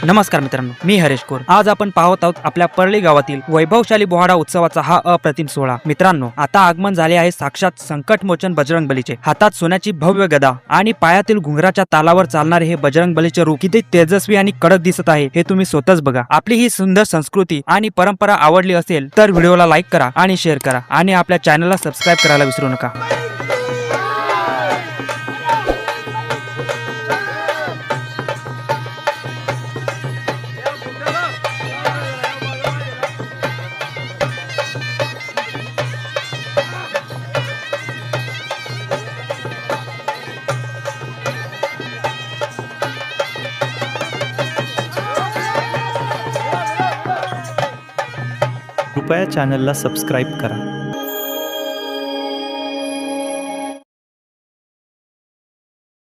नमस्कार मित्रांनो, मी हरेश कोर। आज आपण पाहत आहोत आपल्या परळी गावातील वैभवशाली बोहाडा उत्सवाचा हा अप्रतिम सोहळा। मित्रांनो, आता आगमन झाले आहे साक्षात संकटमोचन बजरंगबलीचे। हातात सोन्याची भव्य गदा आणि पायातील घुंगराच्या तालावर चालणारे हे बजरंगबलीचे रूप किती तेजस्वी आणि कडक दिसत आहे हे तुम्ही स्वतःच बघा। आपली ही सुंदर संस्कृती आणि परंपरा आवडली असेल तर व्हिडिओला लाईक करा आणि शेअर करा आणि आपल्या चॅनलला सबस्क्राईब करायला विसरू नका। कृपया चॅनलला सबस्क्राईब करा।